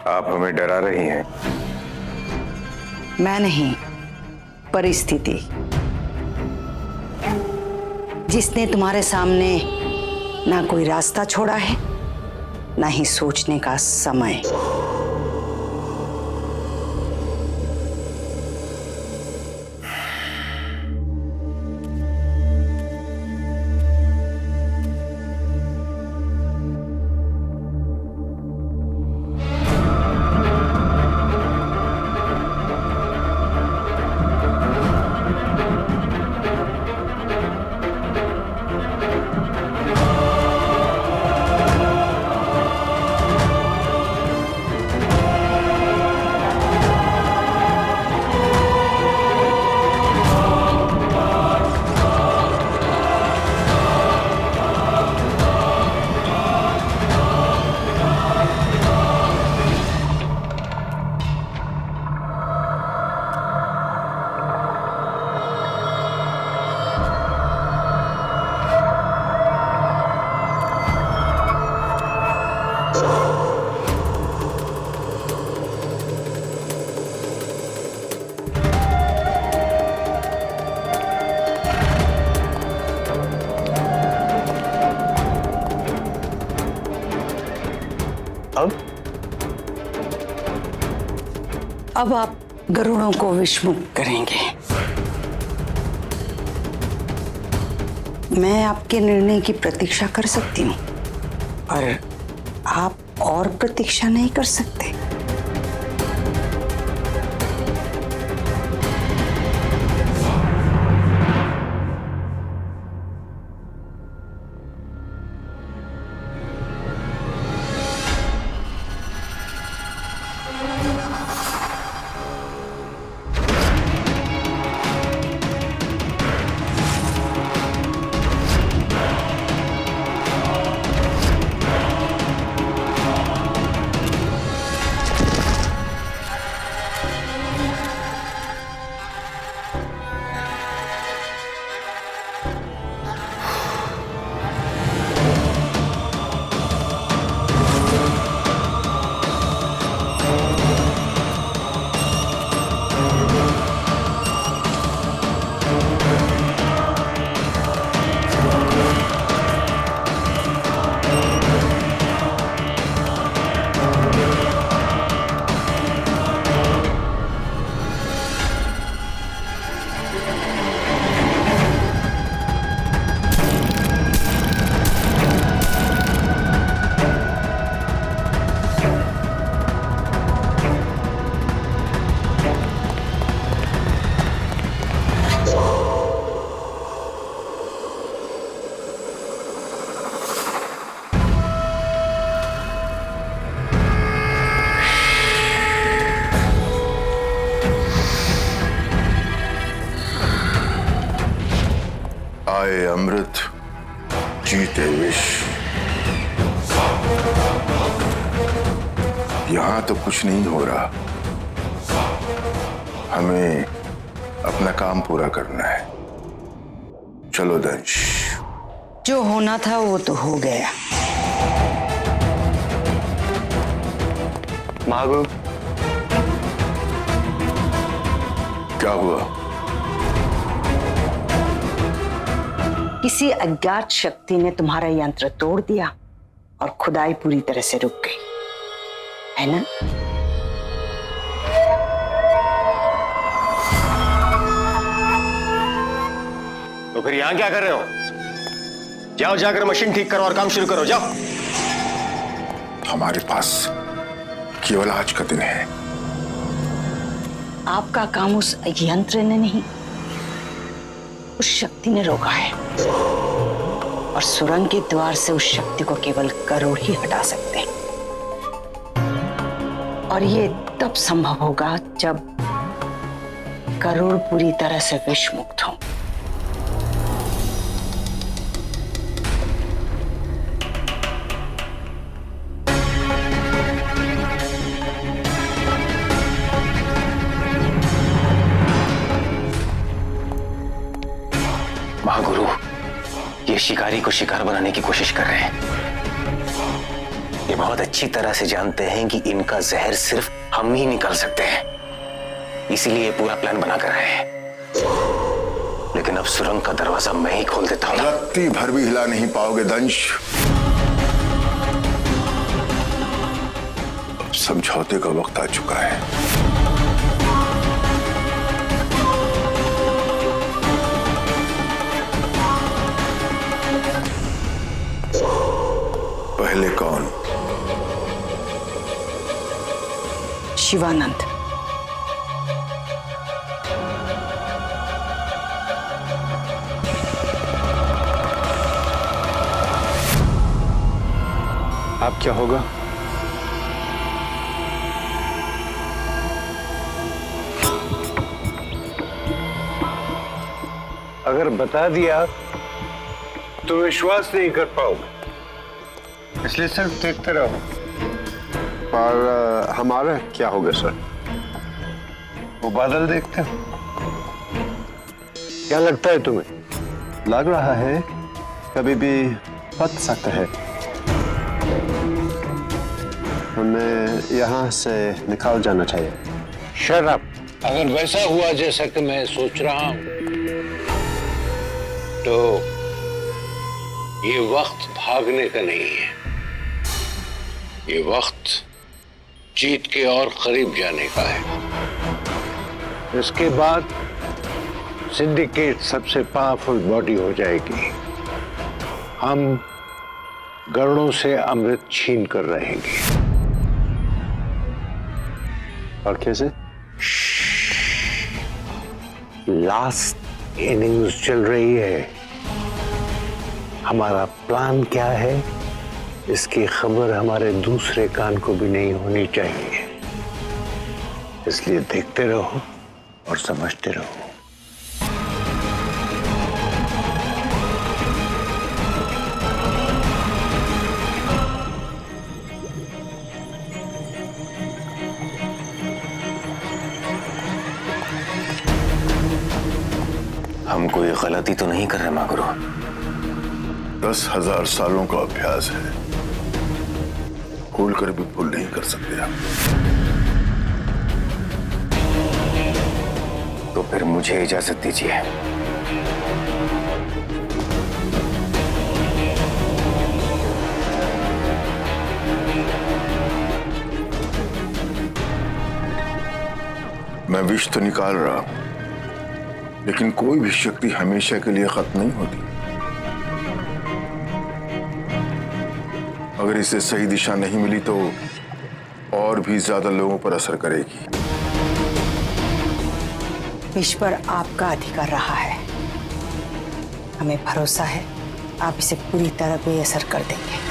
आप हमें डरा रही हैं। मैं नहीं, परिस्थिति जिसने तुम्हारे सामने ना कोई रास्ता छोड़ा है, ना ही सोचने का समय। अब आप गरुड़ों को विषमुक्त करेंगे। मैं आपके निर्णय की प्रतीक्षा कर सकती हूँ, पर आप और प्रतीक्षा नहीं कर सकते। आए अमृत, जीते विष। यहां तो कुछ नहीं हो रहा। हमें अपना काम पूरा करना है। चलो दंश। जो होना था वो तो हो गया। महागुरु, क्या हुआ? किसी अज्ञात शक्ति ने तुम्हारा यंत्र तोड़ दिया और खुदाई पूरी तरह से रुक गई, है ना? तो फिर यहां क्या कर रहे हो? जाओ, जाकर मशीन ठीक करो और काम शुरू करो, जाओ। हमारे पास केवल आज का दिन है। आपका काम उस यंत्र ने नहीं, उस शक्ति ने रोका है, और सुरंग के द्वार से उस शक्ति को केवल गरुड़ ही हटा सकते हैं। और ये तब संभव होगा जब गरुड़ पूरी तरह से विष मुक्त हो। महागुरु, ये शिकारी को शिकार बनाने की कोशिश कर रहे हैं। ये बहुत अच्छी तरह से जानते हैं कि इनका जहर सिर्फ हम ही निकाल सकते हैं, इसीलिए ये पूरा प्लान बना कर आए हैं। लेकिन अब सुरंग का दरवाजा मैं ही खोल देता हूँ। रत्ती भर भी हिला नहीं पाओगे दंश। अब समझौते का वक्त आ चुका है। पहले कौन? शिवानंद। अब क्या होगा? अगर बता दिया तो विश्वास नहीं कर पाओगे, इसलिए सिर्फ देखते रहो। और हमारा क्या होगा सर? वो बादल देखते हो? क्या लगता है तुम्हें? लग रहा है कभी भी बच सकता है। हमें यहाँ से निकाल जाना चाहिए। Shut up. अगर वैसा हुआ जैसा कि मैं सोच रहा हूं, तो ये वक्त भागने का नहीं है, ये वक्त जीत के और करीब जाने का है। इसके बाद सिंडिकेट सबसे पावरफुल बॉडी हो जाएगी। हम गरुड़ों से अमृत छीन कर रहेंगे। और कैसे? लास्ट इनिंग्स चल रही है। हमारा प्लान क्या है, इसकी खबर हमारे दूसरे कान को भी नहीं होनी चाहिए, इसलिए देखते रहो और समझते रहो। हम कोई गलती तो नहीं कर रहे मागुरो? 10,000 सालों का अभ्यास है, भूल कर भी भूल नहीं कर सकते आप। तो फिर मुझे इजाजत दीजिए। मैं विष तो निकाल रहा हूं, लेकिन कोई भी शक्ति हमेशा के लिए खत्म नहीं होती। अगर इसे सही दिशा नहीं मिली तो और भी ज्यादा लोगों पर असर करेगी। विष पर आपका अधिकार रहा है, हमें भरोसा है आप इसे पूरी तरह बेअसर कर देंगे।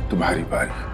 तुम्हारी बारी।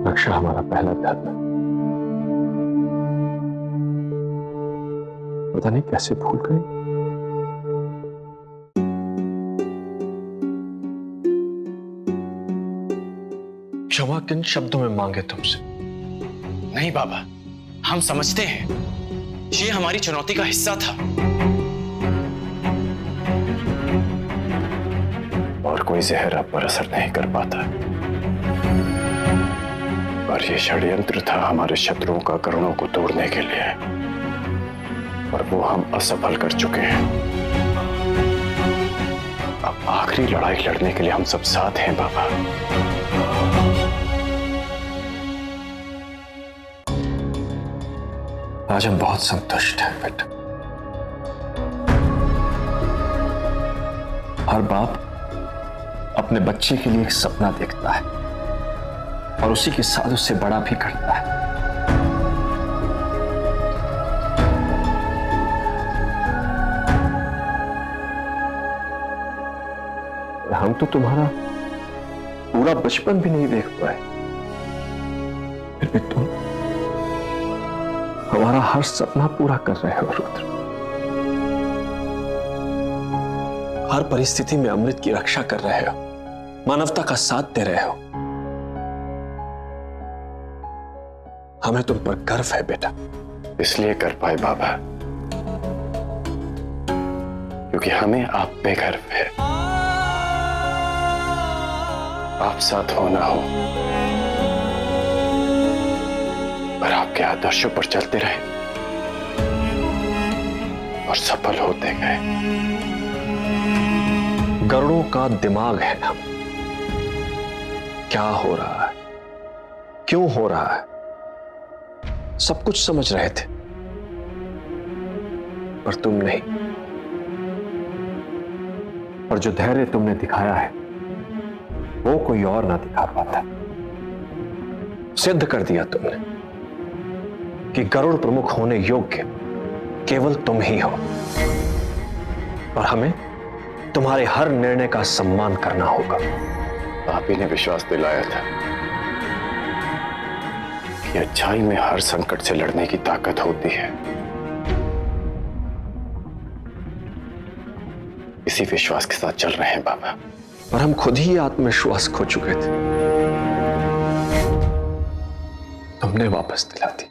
रक्षा हमारा पहला धर्म है। पता नहीं कैसे भूल गए। क्षमा किन शब्दों में मांगे तुमसे? नहीं बाबा, हम समझते हैं ये हमारी चुनौती का हिस्सा था। और कोई जहर आप पर असर नहीं कर पाता, और ये षड्यंत्र था हमारे शत्रुओं का करुणों को तोड़ने के लिए, और वो हम असफल कर चुके हैं। अब आखिरी लड़ाई लड़ने के लिए हम सब साथ हैं बाबा। आज हम बहुत संतुष्ट हैं बेटा। हर बाप अपने बच्चे के लिए एक सपना देखता है और उसी के साथ उससे बड़ा भी करता है। हम तो तुम्हारा पूरा बचपन भी नहीं देख पाए, फिर भी तुम हमारा हर सपना पूरा कर रहे हो रुद्र। हर परिस्थिति में अमृत की रक्षा कर रहे हो, मानवता का साथ दे रहे हो। हमें तुम पर गर्व है बेटा। इसलिए कर पाए बाबा क्योंकि हमें आप पे गर्व है। आप साथ हो ना हो, पर आपके आदर्शों पर चलते रहे और सफल होते गए। गरुड़ों का दिमाग है हम। क्या हो रहा है, क्यों हो रहा है, सब कुछ समझ रहे थे, पर तुम नहीं। और जो धैर्य तुमने दिखाया है वो कोई और ना दिखा पाता। सिद्ध कर दिया तुमने कि गरुड़ प्रमुख होने योग्य केवल तुम ही हो, और हमें तुम्हारे हर निर्णय का सम्मान करना होगा। आप ही ने विश्वास दिलाया था कि अच्छाई में हर संकट से लड़ने की ताकत होती है। इसी विश्वास के साथ चल रहे हैं बाबा, पर हम खुद ही आत्मविश्वास खो चुके थे। तुमने वापस दिला दी।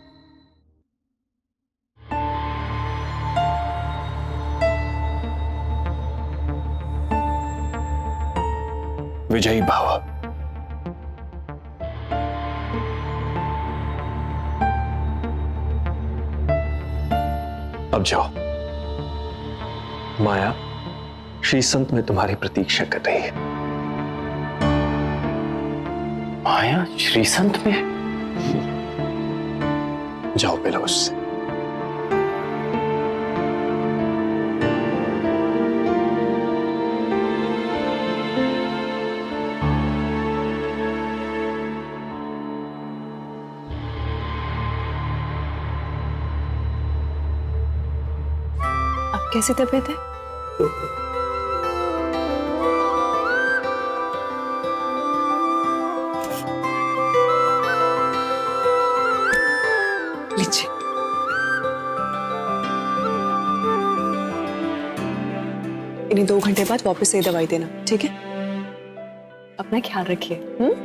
विजयी भाव। अब जाओ। माया श्री संत में तुम्हारी प्रतीक्षा कर रही है। माया श्री संत में? जाओ मिलो उससे। अब कैसी तबीयत है? लीजिए। इन्हें 2 घंटे बाद वापस से दवाई देना, ठीक है? अपना ख्याल रखिए।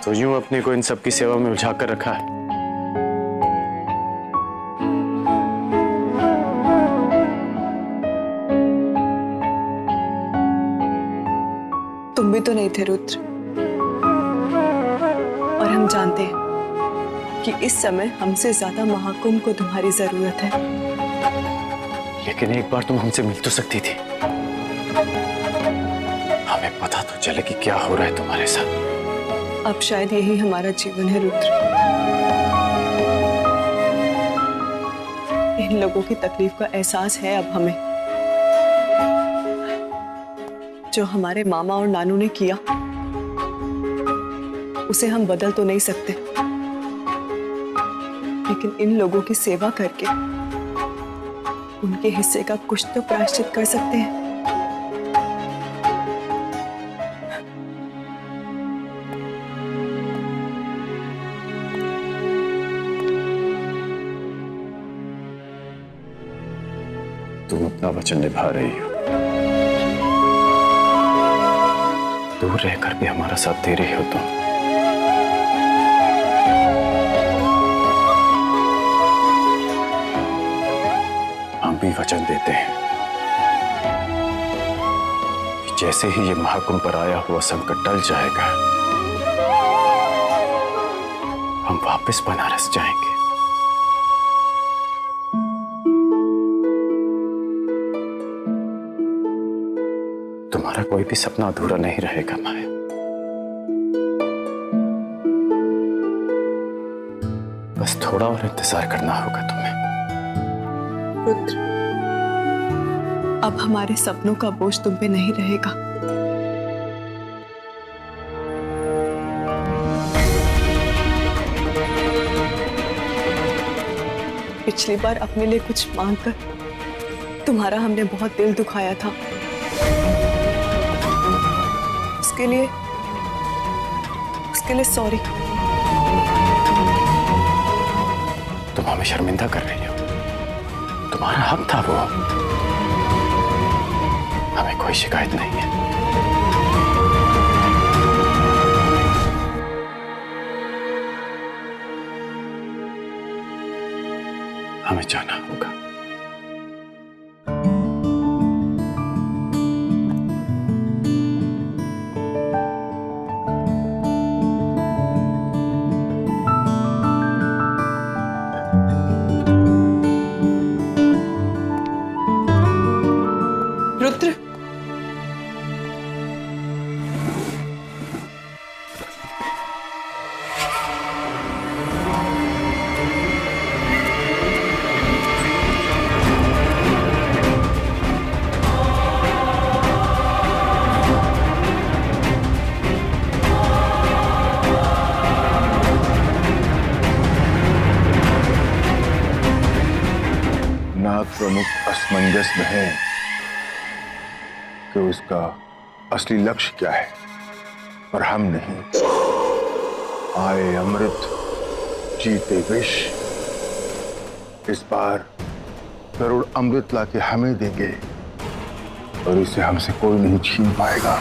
तो यूं अपने को इन सब की सेवा में उलझा कर रखा है। तुम भी तो नहीं थे रुद्र, और हम जानते हैं कि इस समय हमसे ज्यादा महाकुंभ को तुम्हारी जरूरत है। लेकिन एक बार तुम हमसे मिल तो सकती थी। हमें पता तो चले कि क्या हो रहा है तुम्हारे साथ। अब शायद यही हमारा जीवन है रुद्र। इन लोगों की तकलीफ का एहसास है अब हमें। जो हमारे मामा और नानू ने किया उसे हम बदल तो नहीं सकते, लेकिन इन लोगों की सेवा करके उनके हिस्से का कुछ तो प्रायश्चित कर सकते हैं। तुम अपना वचन निभा रही हो, दूर रहकर भी हमारा साथ दे रही हो तुम। हम भी वचन देते हैं कि जैसे ही ये महाकुंभ पर आया हुआ संकट टल जाएगा, हम वापस बनारस जाएंगे। तुम्हारा कोई भी सपना अधूरा नहीं रहेगा माया। बस थोड़ा और इंतजार करना होगा तुम्हें। रुद्र, अब हमारे सपनों का बोझ तुम पे नहीं रहेगा। पिछली बार अपने लिए कुछ मांगकर तुम्हारा हमने बहुत दिल दुखाया था। उसके लिए सॉरी। तुम हमें शर्मिंदा कर रही हो। तुम्हारा हक था वो। हमें कोई शिकायत नहीं है। हमें जाना होगा। रुद्र, नाग प्रमुख असमंजस में है कि उसका असली लक्ष्य क्या है, पर हम नहीं। आए अमृत जीते विष। इस बार गरुड़ अमृत लाके हमें देंगे और इसे हमसे कोई नहीं छीन पाएगा।